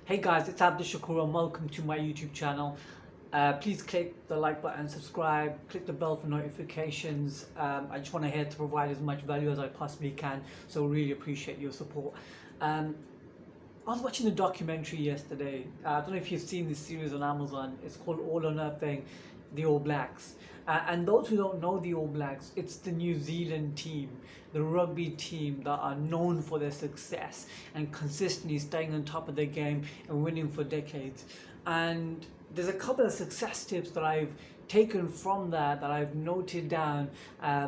Hey guys, it's Abdul Shakur and welcome to my YouTube channel. Please click the like button, subscribe, click the bell for notifications. I just want to here to provide as much value as I possibly can, so really appreciate your support. Um, I was watching a documentary yesterday. I don't know if you've seen this series on Amazon. It's called All or Nothing, the All Blacks. And those who don't know the All Blacks, it's the New Zealand team, the rugby team that are known for their success and consistently staying on top of their game and winning for decades. And there's a couple of success tips that I've taken from that I've noted down.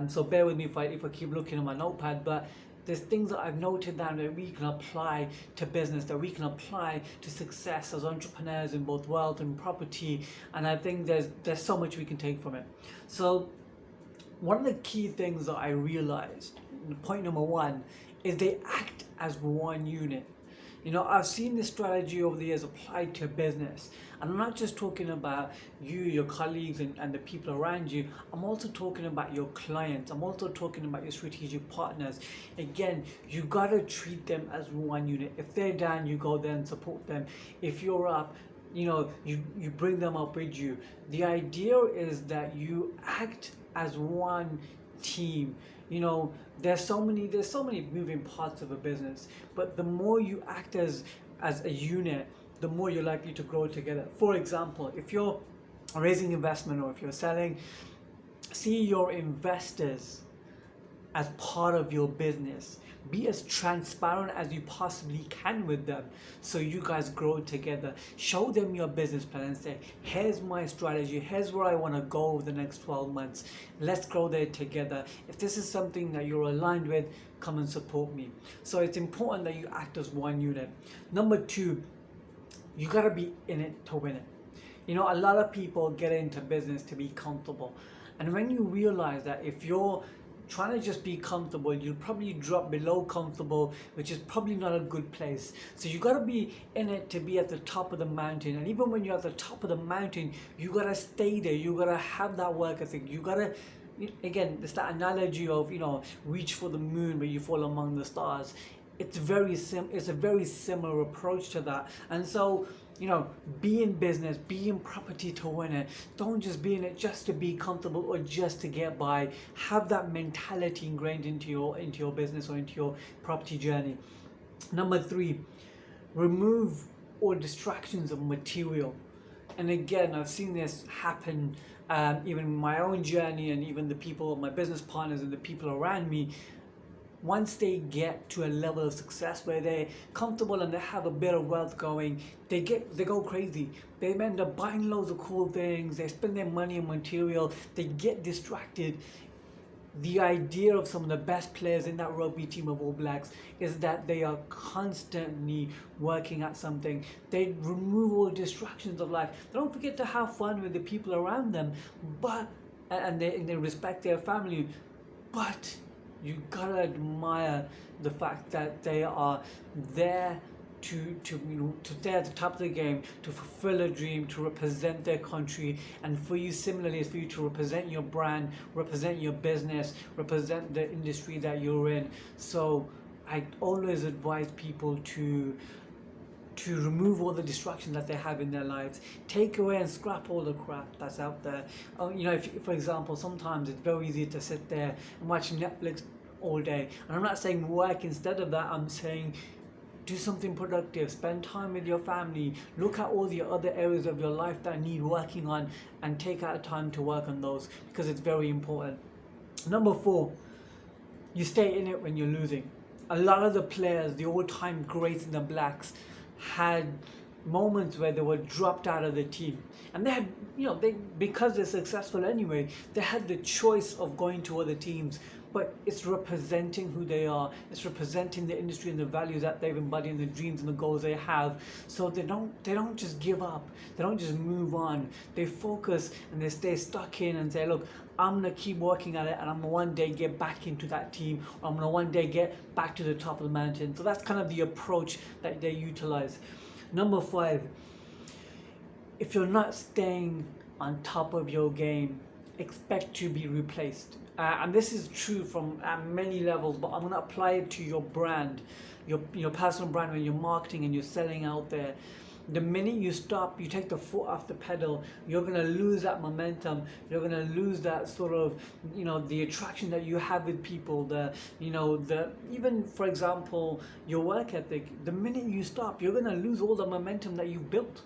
So bear with me if I keep looking at my notepad, but there's things that I've noted down that we can apply to business, that we can apply to success as entrepreneurs in both wealth and property, and I think there's so much we can take from it. So one of the key things that I realized, point number one, is they act as one unit. I've seen this strategy over the years applied to business. And I'm not just talking about you, your colleagues, and the people around you. I'm also talking about your clients. I'm also talking about your strategic partners. Again, you gotta treat them as one unit. If they're down, you go there and support them. If you're up, you bring them up with you. The idea is that you act as one team. There's so many moving parts of a business, but the more you act as a unit, the more you're likely to grow together. For example, if you're raising investment or if you're selling, see your investors as part of your business. Be as transparent as you possibly can with them so you guys grow together. Show them your business plan and say, here's my strategy, here's where I want to go over the next 12 months. Let's grow there together. If this is something that you're aligned with, come and support me. So it's important that you act as one unit. Number two, you gotta be in it to win it. A lot of people get into business to be comfortable. And when you realize that if you're trying to just be comfortable, you'll probably drop below comfortable, which is probably not a good place. So you got to be in it to be at the top of the mountain. And even when you're at the top of the mountain, you got to stay there. You got to have that work ethic. You got to, again, it's that analogy of, reach for the moon where you fall among the stars. It's a very similar approach to that. And so, be in business, be in property to win it. Don't just be in it just to be comfortable or just to get by. Have that mentality ingrained into your business or into your property journey. Number three, remove all distractions of material. And again, I've seen this happen even in my own journey, and even the people, my business partners and the people around me. Once they get to a level of success where they're comfortable and they have a bit of wealth going, they go crazy. They end up buying loads of cool things. They spend their money on material. They get distracted. The idea of some of the best players in that rugby team of All Blacks is that they are constantly working at something. They remove all distractions of life. They don't forget to have fun with the people around them, and they respect their family, but you gotta admire the fact that they are there to stay at the top of the game, to fulfill a dream, to represent their country, and for you similarly, is for you to represent your brand, represent your business, represent the industry that you're in. So I always advise people to remove all the distractions that they have in their lives. Take away and scrap all the crap that's out there. If, for example, sometimes it's very easy to sit there and watch Netflix all day. And I'm not saying work instead of that. I'm saying do something productive. Spend time with your family. Look at all the other areas of your life that need working on and take out time to work on those, because it's very important. Number four, you stay in it when you're losing. A lot of the players, the all-time greats in the Blacks, had moments where they were dropped out of the team, and they had, because they're successful anyway, they had the choice of going to other teams. But it's representing who they are. It's representing the industry and the values that they've embodied, and the dreams and the goals they have. So they don't just give up. They don't just move on. They focus and they stay stuck in and say, look, I'm gonna keep working at it, and I'm gonna one day get back into that team. Or I'm gonna one day get back to the top of the mountain. So that's kind of the approach that they utilize. Number five, if you're not staying on top of your game, expect to be replaced. And this is true from many levels, but I'm going to apply it to your brand, your personal brand, when you're marketing and you're selling out there. The minute you stop, you take the foot off the pedal, you're gonna lose that momentum. You're gonna lose that sort of, the attraction that you have with people. The even for example, your work ethic. The minute you stop, you're gonna lose all the momentum that you built.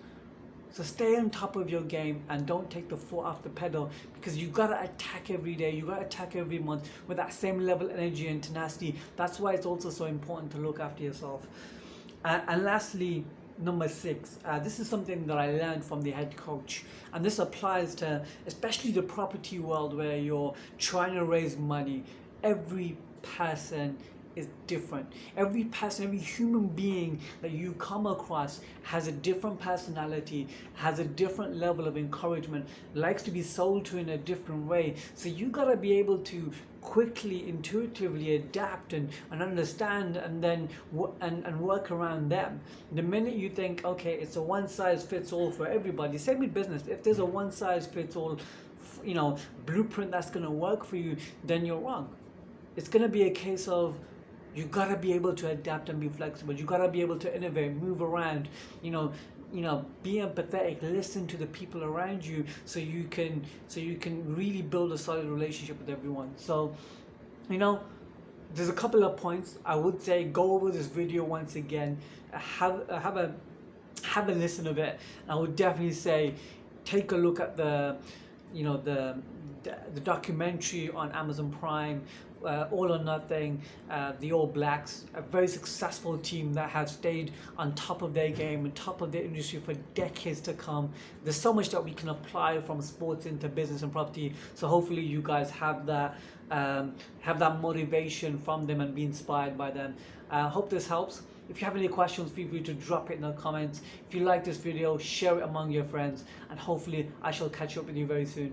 So stay on top of your game and don't take the foot off the pedal, because you gotta attack every day, you gotta attack every month with that same level of energy and tenacity. That's why it's also so important to look after yourself. And lastly, number 6, this is something that I learned from the head coach, and this applies to especially the property world where you're trying to raise money. Every person is different. Every person, every human being that you come across has a different personality, has a different level of encouragement, likes to be sold to in a different way. So you gotta be able to quickly, intuitively adapt and understand, and then and work around them. The minute you think, okay, it's a one size fits all for everybody, same with business. If there's a one size fits all, blueprint that's gonna work for you, then you're wrong. It's gonna be a case of, you gotta be able to adapt and be flexible. You gotta be able to innovate, move around, be empathetic, listen to the people around you, so you can really build a solid relationship with everyone. So, there's a couple of points I would say. Go over this video once again, have a listen of it. I would definitely say, take a look at the documentary on Amazon Prime, All or Nothing, the All Blacks, a very successful team that have stayed on top of their game, on top of their industry for decades to come. There's so much that we can apply from sports into business and property. So hopefully you guys have that motivation from them and be inspired by them. Hope this helps. If you have any questions, feel free to drop it in the comments. If you like this video, share it among your friends, and hopefully I shall catch up with you very soon.